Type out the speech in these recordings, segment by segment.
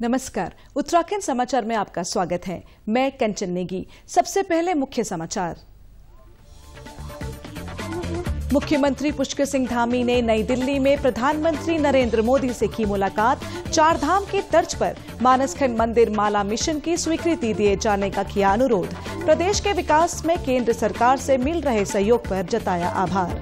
नमस्कार, उत्तराखंड समाचार में आपका स्वागत है। मैं कंचन नेगी। सबसे पहले मुख्य समाचार। मुख्यमंत्री पुष्कर सिंह धामी ने नई दिल्ली में प्रधानमंत्री नरेंद्र मोदी से की मुलाकात। चार धाम की तर्ज पर मानसखंड मंदिर माला मिशन की स्वीकृति दिए जाने का किया अनुरोध। प्रदेश के विकास में केंद्र सरकार से मिल रहे सहयोग पर जताया आभार।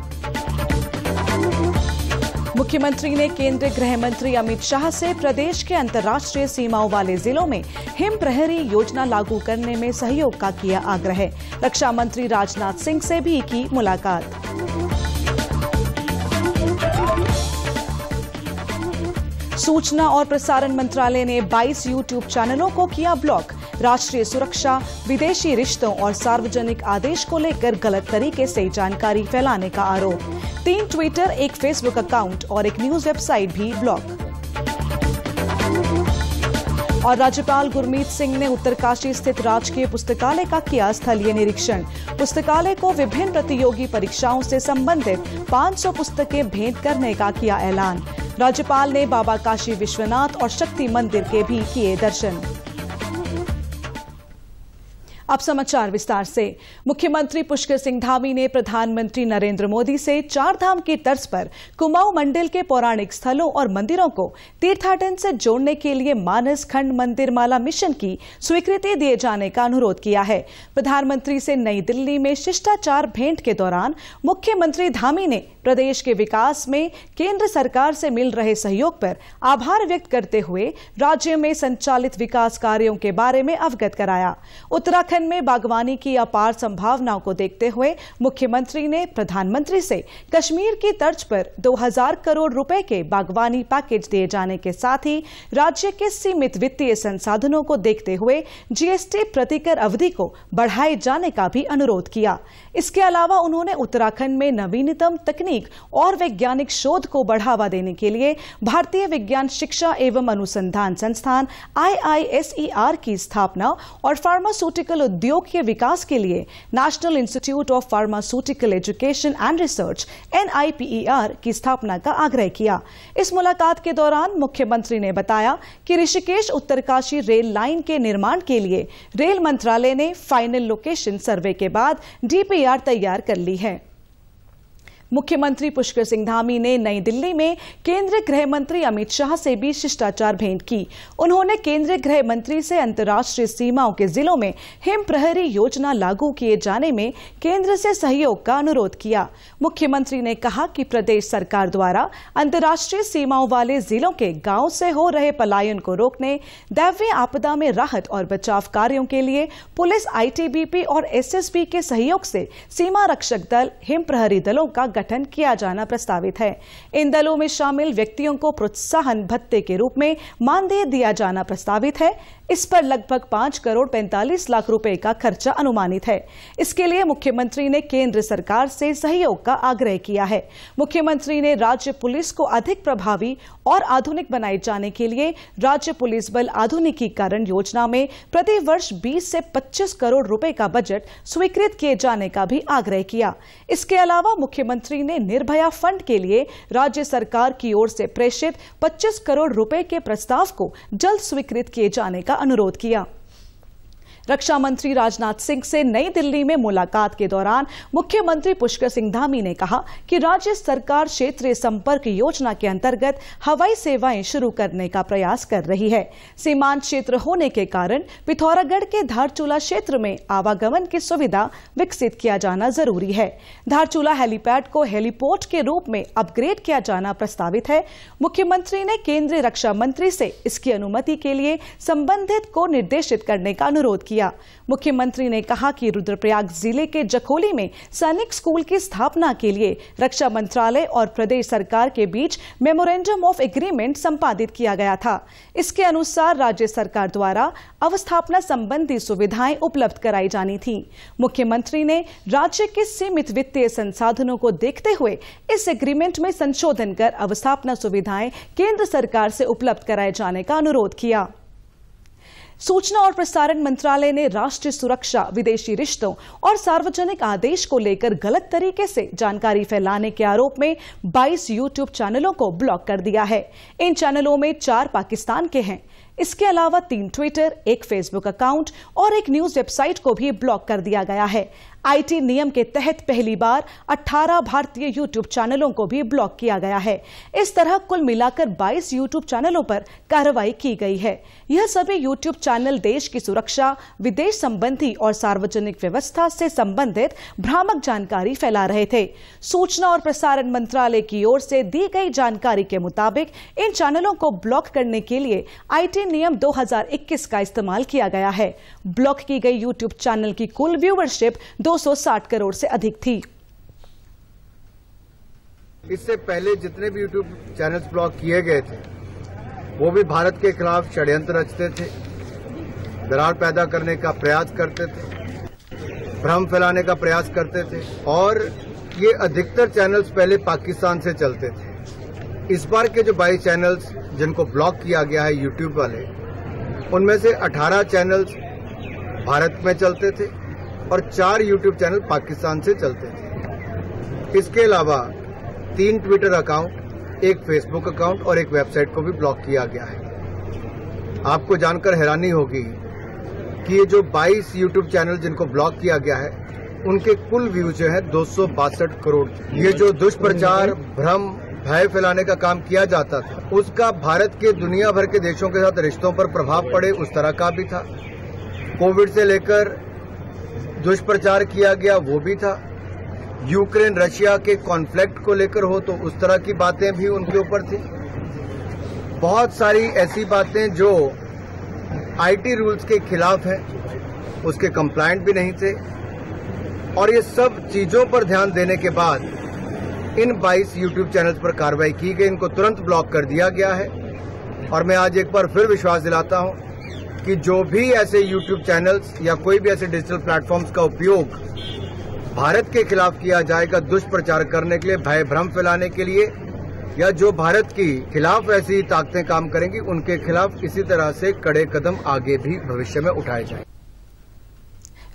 मुख्यमंत्री ने केंद्रीय गृह मंत्री अमित शाह से प्रदेश के अंतर्राष्ट्रीय सीमाओं वाले जिलों में हिम प्रहरी योजना लागू करने में सहयोग का किया आग्रह। रक्षा मंत्री राजनाथ सिंह से भी की मुलाकात। सूचना और प्रसारण मंत्रालय ने 22 यूट्यूब चैनलों को किया ब्लॉक। राष्ट्रीय सुरक्षा, विदेशी रिश्तों और सार्वजनिक आदेश को लेकर गलत तरीके से जानकारी फैलाने का आरोप। 3 ट्विटर, एक फेसबुक अकाउंट और एक न्यूज वेबसाइट भी ब्लॉक। और राज्यपाल गुरमीत सिंह ने उत्तरकाशी स्थित राजकीय पुस्तकालय का किया स्थलीय निरीक्षण। पुस्तकालय को विभिन्न प्रतियोगी परीक्षाओं से संबंधित 500 पुस्तकें भेंट करने का किया ऐलान। राज्यपाल ने बाबा काशी विश्वनाथ और शक्ति मंदिर के भी किए दर्शन। अब समाचार विस्तार से। मुख्यमंत्री पुष्कर सिंह धामी ने प्रधानमंत्री नरेंद्र मोदी से चार धाम की तर्ज पर कुमाऊं मंडल के पौराणिक स्थलों और मंदिरों को तीर्थाटन से जोड़ने के लिए मानस खंड मंदिर माला मिशन की स्वीकृति दिए जाने का अनुरोध किया है। प्रधानमंत्री से नई दिल्ली में शिष्टाचार भेंट के दौरान मुख्यमंत्री धामी ने प्रदेश के विकास में केंद्र सरकार से मिल रहे सहयोग पर आभार व्यक्त करते हुए राज्य में संचालित विकास कार्यों के बारे में अवगत कराया। उत्तराखंड में बागवानी की अपार संभावनाओं को देखते हुए मुख्यमंत्री ने प्रधानमंत्री से कश्मीर की तर्ज पर 2000 करोड़ रुपए के बागवानी पैकेज दिए जाने के साथ ही राज्य के सीमित वित्तीय संसाधनों को देखते हुए जीएसटी प्रतिकर अवधि को बढ़ाए जाने का भी अनुरोध किया। इसके अलावा उन्होंने उत्तराखंड में नवीनतम तकनीक और वैज्ञानिक शोध को बढ़ावा देने के लिए भारतीय विज्ञान शिक्षा एवं अनुसंधान संस्थान IISER की स्थापना और फार्मास्यूटिकल उद्योग के विकास के लिए national institute of pharmaceutical education and research NIPER की स्थापना का आग्रह किया। इस मुलाकात के दौरान मुख्यमंत्री ने बताया कि ऋषिकेश उत्तरकाशी रेल लाइन के निर्माण के लिए रेल मंत्रालय ने फाइनल लोकेशन सर्वे के बाद DPR तैयार कर ली है। मुख्यमंत्री पुष्कर सिंह धामी ने नई दिल्ली में केंद्रीय गृह मंत्री अमित शाह से भी शिष्टाचार भेंट की। उन्होंने केंद्रीय गृह मंत्री से अंतर्राष्ट्रीय सीमाओं के जिलों में हिम प्रहरी योजना लागू किए जाने में केंद्र से सहयोग का अनुरोध किया। मुख्यमंत्री ने कहा कि प्रदेश सरकार द्वारा अंतर्राष्ट्रीय सीमाओं वाले जिलों के गांव से हो रहे पलायन को रोकने, दैवीय आपदा में राहत और बचाव कार्यों के लिए पुलिस, ITBP और SSB के सहयोग से सीमा रक्षक दल, हिम प्रहरी दलों का गठन किया जाना प्रस्तावित है। इन दलों में शामिल व्यक्तियों को प्रोत्साहन भत्ते के रूप में मानदेय दिया जाना प्रस्तावित है। इस पर लगभग 5 करोड़ 45 लाख रुपए का खर्चा अनुमानित है। इसके लिए मुख्यमंत्री ने केंद्र सरकार से सहयोग का आग्रह किया है। मुख्यमंत्री ने राज्य पुलिस को अधिक प्रभावी और आधुनिक बनाए जाने के लिए राज्य पुलिस बल आधुनिकीकरण योजना में प्रति वर्ष 20 से 25 करोड़ रुपए का बजट स्वीकृत किए जाने का भी आग्रह किया। इसके अलावा मुख्यमंत्री ने निर्भया फंड के लिए राज्य सरकार की ओर से प्रेषित 25 करोड़ रुपए के प्रस्ताव को जल्द स्वीकृत किए जाने का अनुरोध किया। रक्षा मंत्री राजनाथ सिंह से नई दिल्ली में मुलाकात के दौरान मुख्यमंत्री पुष्कर सिंह धामी ने कहा कि राज्य सरकार क्षेत्रीय संपर्क योजना के अंतर्गत हवाई सेवाएं शुरू करने का प्रयास कर रही है। सीमांत क्षेत्र होने के कारण पिथौरागढ़ के धारचूला क्षेत्र में आवागमन की सुविधा विकसित किया जाना जरूरी है। धारचूला हेलीपैड को हेलीपोर्ट के रूप में अपग्रेड किया जाना प्रस्तावित है। मुख्यमंत्री ने केंद्रीय रक्षा मंत्री से इसकी अनुमति के लिए संबंधित को निर्देशित करने का अनुरोध किया। मुख्यमंत्री ने कहा कि रुद्रप्रयाग जिले के जखोली में सैनिक स्कूल की स्थापना के लिए रक्षा मंत्रालय और प्रदेश सरकार के बीच मेमोरेंडम ऑफ एग्रीमेंट संपादित किया गया था। इसके अनुसार राज्य सरकार द्वारा अवस्थापना संबंधी सुविधाएं उपलब्ध कराई जानी थी। मुख्यमंत्री ने राज्य के सीमित वित्तीय संसाधनों को देखते हुए इस एग्रीमेंट में संशोधन कर अवस्थापना सुविधाएं केंद्र सरकार से उपलब्ध कराए जाने का अनुरोध किया। सूचना और प्रसारण मंत्रालय ने राष्ट्रीय सुरक्षा, विदेशी रिश्तों और सार्वजनिक आदेश को लेकर गलत तरीके से जानकारी फैलाने के आरोप में 22 यूट्यूब चैनलों को ब्लॉक कर दिया है। इन चैनलों में 4 पाकिस्तान के हैं। इसके अलावा 3 ट्विटर, एक फेसबुक अकाउंट और एक न्यूज वेबसाइट को भी ब्लॉक कर दिया गया है। आईटी नियम के तहत पहली बार 18 भारतीय यूट्यूब चैनलों को भी ब्लॉक किया गया है। इस तरह कुल मिलाकर 22 यूट्यूब चैनलों पर कार्रवाई की गई है। यह सभी यूट्यूब चैनल देश की सुरक्षा, विदेश संबंधी और सार्वजनिक व्यवस्था से संबंधित भ्रामक जानकारी फैला रहे थे। सूचना और प्रसारण मंत्रालय की ओर से दी गई जानकारी के मुताबिक इन चैनलों को ब्लॉक करने के लिए आईटी नियम 2021 का इस्तेमाल किया गया है। ब्लॉक की गई यूट्यूब चैनल की कुल व्यूअरशिप 260 करोड़ से अधिक थी। इससे पहले जितने भी यूट्यूब चैनल्स ब्लॉक किए गए थे वो भी भारत के खिलाफ षड्यंत्र रचते थे, दरार पैदा करने का प्रयास करते थे, भ्रम फैलाने का प्रयास करते थे और ये अधिकतर चैनल्स पहले पाकिस्तान से चलते थे। इस बार के जो 22 चैनल्स जिनको ब्लॉक किया गया है यूट्यूब वाले, उनमें से 18 चैनल्स भारत में चलते थे और 4 यूट्यूब चैनल पाकिस्तान से चलते थे। इसके अलावा 3 ट्विटर अकाउंट, एक फेसबुक अकाउंट और एक वेबसाइट को भी ब्लॉक किया गया है। आपको जानकर हैरानी होगी कि ये जो 22 यूट्यूब चैनल जिनको ब्लॉक किया गया है उनके कुल व्यू जो है 262 करोड़। ये जो दुष्प्रचार, भ्रम, भय फैलाने का काम किया जाता था उसका भारत के दुनिया भर के देशों के साथ रिश्तों पर प्रभाव पड़े उस तरह का भी था। कोविड से लेकर दुष्प्रचार किया गया वो भी था। यूक्रेन रशिया के कॉन्फ्लिक्ट को लेकर हो तो उस तरह की बातें भी उनके ऊपर थी। बहुत सारी ऐसी बातें जो आईटी रूल्स के खिलाफ हैं, उसके कंप्लायंट भी नहीं थे और ये सब चीजों पर ध्यान देने के बाद इन 22 यूट्यूब चैनल्स पर कार्रवाई की गई, इनको तुरंत ब्लॉक कर दिया गया है। और मैं आज एक बार फिर विश्वास दिलाता हूं कि जो भी ऐसे यूट्यूब चैनल्स या कोई भी ऐसे डिजिटल प्लेटफॉर्म्स का उपयोग भारत के खिलाफ किया जाएगा दुष्प्रचार करने के लिए, भय भ्रम फैलाने के लिए, या जो भारत की खिलाफ ऐसी ताकतें काम करेंगी उनके खिलाफ इसी तरह से कड़े कदम आगे भी भविष्य में उठाए जाएंगे।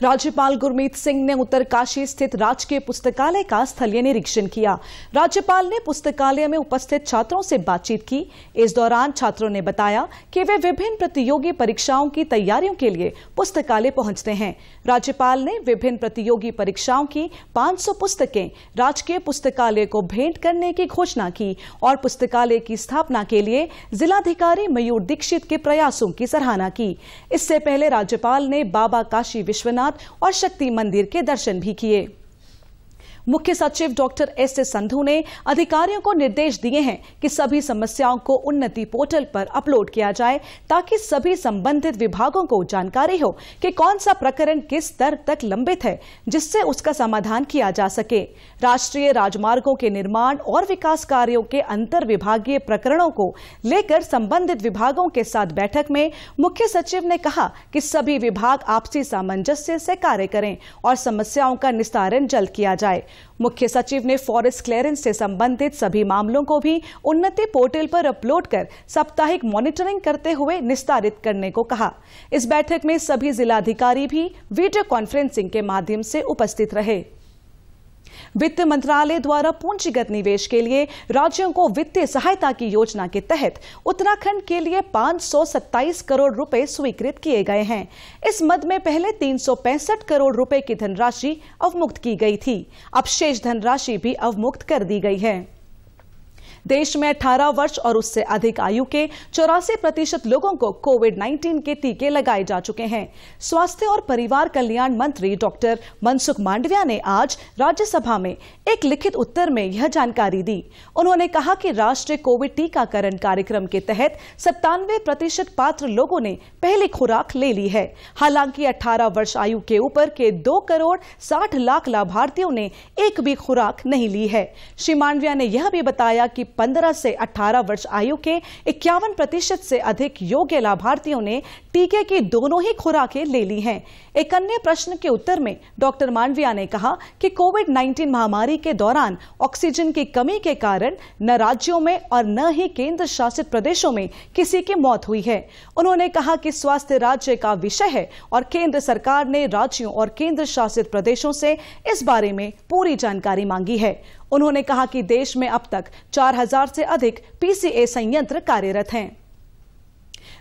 राज्यपाल गुरमीत सिंह ने उत्तरकाशी स्थित राजकीय पुस्तकालय का स्थलीय निरीक्षण किया। राज्यपाल ने पुस्तकालय में उपस्थित छात्रों से बातचीत की। इस दौरान छात्रों ने बताया कि वे विभिन्न प्रतियोगी परीक्षाओं की तैयारियों के लिए पुस्तकालय पहुंचते हैं। राज्यपाल ने विभिन्न प्रतियोगी परीक्षाओं की 500 पुस्तकें राजकीय पुस्तकालय को भेंट करने की घोषणा की और पुस्तकालय की स्थापना के लिए जिलाधिकारी मयूर दीक्षित के प्रयासों की सराहना की। इससे पहले राज्यपाल ने बाबा काशी विश्वनाथ और शक्ति मंदिर के दर्शन भी किए। मुख्य सचिव डॉक्टर एस संधू ने अधिकारियों को निर्देश दिए हैं कि सभी समस्याओं को उन्नति पोर्टल पर अपलोड किया जाए ताकि सभी संबंधित विभागों को जानकारी हो कि कौन सा प्रकरण किस स्तर तक लंबित है, जिससे उसका समाधान किया जा सके। राष्ट्रीय राजमार्गों के निर्माण और विकास कार्यों के अंतर विभागीय प्रकरणों को लेकर संबंधित विभागों के साथ बैठक में मुख्य सचिव ने कहा कि सभी विभाग आपसी सामंजस्य से कार्य करें और समस्याओं का निस्तारण जल्द किया जाए। मुख्य सचिव ने फॉरेस्ट क्लियरेंस से संबंधित सभी मामलों को भी उन्नति पोर्टल पर अपलोड कर साप्ताहिक मॉनिटरिंग करते हुए निस्तारित करने को कहा। इस बैठक में सभी जिलाधिकारी भी वीडियो कॉन्फ्रेंसिंग के माध्यम से उपस्थित रहे। वित्त मंत्रालय द्वारा पूंजीगत निवेश के लिए राज्यों को वित्तीय सहायता की योजना के तहत उत्तराखंड के लिए 527 करोड़ रुपए स्वीकृत किए गए हैं। इस मद में पहले 365 करोड़ रुपए की धनराशि अवमुक्त की गई थी। अब शेष धनराशि भी अवमुक्त कर दी गई है। देश में 18 वर्ष और उससे अधिक आयु के 84% लोगों को कोविड-19 के टीके लगाए जा चुके हैं। स्वास्थ्य और परिवार कल्याण मंत्री डॉक्टर मनसुख मांडविया ने आज राज्यसभा में एक लिखित उत्तर में यह जानकारी दी। उन्होंने कहा कि राष्ट्रीय कोविड टीकाकरण कार्यक्रम के तहत 97% पात्र लोगों ने पहली खुराक ले ली है। हालांकि 18 वर्ष आयु के ऊपर के 2 करोड़ 60 लाख लाभार्थियों ने एक भी खुराक नहीं ली है। श्री मांडविया ने यह भी बताया कि 15 से 18 वर्ष आयु के 51% से अधिक योग्य लाभार्थियों ने टीके की दोनों ही खुराकें ले ली हैं। एक अन्य प्रश्न के उत्तर में डॉक्टर मांडविया ने कहा कि कोविड-19 महामारी के दौरान ऑक्सीजन की कमी के कारण न राज्यों में और न ही केंद्र शासित प्रदेशों में किसी की मौत हुई है। उन्होंने कहा कि स्वास्थ्य राज्य का विषय है और केंद्र सरकार ने राज्यों और केंद्र शासित प्रदेशों से इस बारे में पूरी जानकारी मांगी है। उन्होंने कहा कि देश में अब तक 4000 से अधिक पीसीए संयंत्र कार्यरत हैं।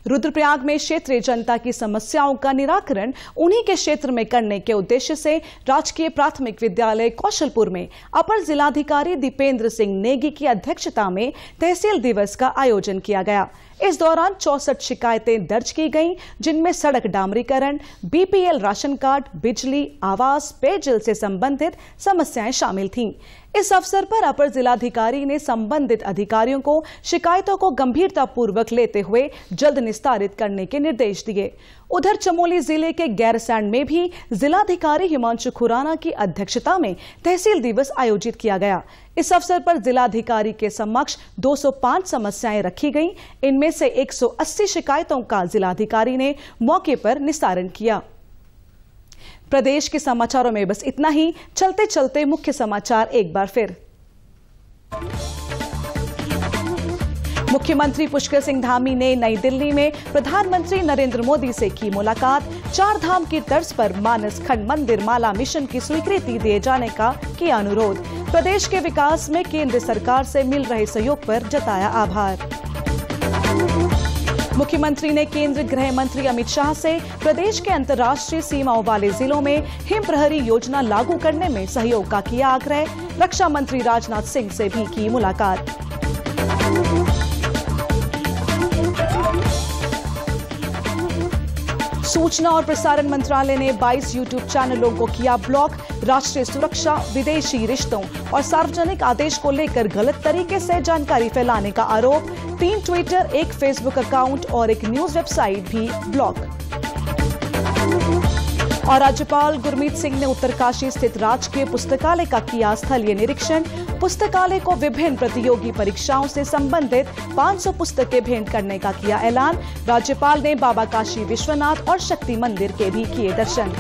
रुद्रप्रयाग में क्षेत्रीय जनता की समस्याओं का निराकरण उन्हीं के क्षेत्र में करने के उद्देश्य से राजकीय प्राथमिक विद्यालय कौशलपुर में अपर जिलाधिकारी दीपेंद्र सिंह नेगी की अध्यक्षता में तहसील दिवस का आयोजन किया गया। इस दौरान 64 शिकायतें दर्ज की गईं, जिनमें सड़क डामरीकरण, बीपीएल राशन कार्ड, बिजली, आवास, पेयजल से संबंधित समस्याएं शामिल थीं। इस अवसर पर अपर जिलाधिकारी ने संबंधित अधिकारियों को शिकायतों को गंभीरतापूर्वक लेते हुए जल्द निस्तारित करने के निर्देश दिए। उधर चमोली जिले के गैरसैंण में भी जिलाधिकारी हिमांशु खुराना की अध्यक्षता में तहसील दिवस आयोजित किया गया। इस अवसर पर जिलाधिकारी के समक्ष 205 समस्याएं रखी गईं। इनमें से 180 शिकायतों का जिलाधिकारी ने मौके पर निस्तारण किया। प्रदेश के समाचारों में बस इतना ही। चलते चलते मुख्य समाचार एक बार फिर। मुख्यमंत्री पुष्कर सिंह धामी ने नई दिल्ली में प्रधानमंत्री नरेंद्र मोदी से की मुलाकात। 4 धाम की तर्ज पर मानस खंड मंदिर माला मिशन की स्वीकृति दिए जाने का किया अनुरोध। प्रदेश के विकास में केंद्र सरकार से मिल रहे सहयोग पर जताया आभार। मुख्यमंत्री ने केंद्र गृह मंत्री अमित शाह से प्रदेश के अंतर्राष्ट्रीय सीमाओं वाले जिलों में हिम प्रहरी योजना लागू करने में सहयोग का किया आग्रह। रक्षा मंत्री राजनाथ सिंह से भी की मुलाकात। सूचना और प्रसारण मंत्रालय ने 22 यूट्यूब चैनलों को किया ब्लॉक। राष्ट्रीय सुरक्षा, विदेशी रिश्तों और सार्वजनिक आदेश को लेकर गलत तरीके से जानकारी फैलाने का आरोप। 3 ट्विटर, 1 फेसबुक अकाउंट और 1 न्यूज वेबसाइट भी ब्लॉक। और राज्यपाल गुरमीत सिंह ने उत्तरकाशी स्थित राजकीय पुस्तकालय का किया स्थलीय निरीक्षण। पुस्तकालय को विभिन्न प्रतियोगी परीक्षाओं से संबंधित 500 पुस्तकें भेंट करने का किया ऐलान। राज्यपाल ने बाबा काशी विश्वनाथ और शक्ति मंदिर के भी किए दर्शन।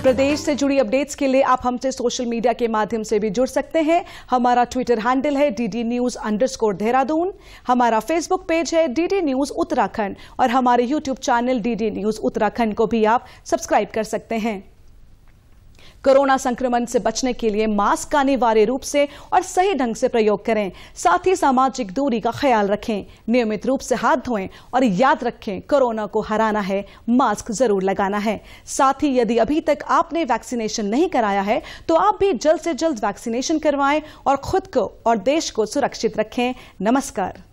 प्रदेश से जुड़ी अपडेट्स के लिए आप हमसे सोशल मीडिया के माध्यम से भी जुड़ सकते हैं। हमारा ट्विटर हैंडल है DD News_देहरादून। हमारा फेसबुक पेज है DD News उत्तराखंड और हमारे YouTube channel DD News Uttarakhand को भी आप सब्सक्राइब कर सकते हैं। कोरोना संक्रमण से बचने के लिए मास्क का अनिवार्य रूप से और सही ढंग से प्रयोग करें। साथ ही सामाजिक दूरी का ख्याल रखें, नियमित रूप से हाथ धोएं और याद रखें, कोरोना को हराना है, मास्क जरूर लगाना है। साथ ही यदि अभी तक आपने वैक्सीनेशन नहीं कराया है तो आप भी जल्द से जल्द वैक्सीनेशन करवाएं और खुद को और देश को सुरक्षित रखें। नमस्कार।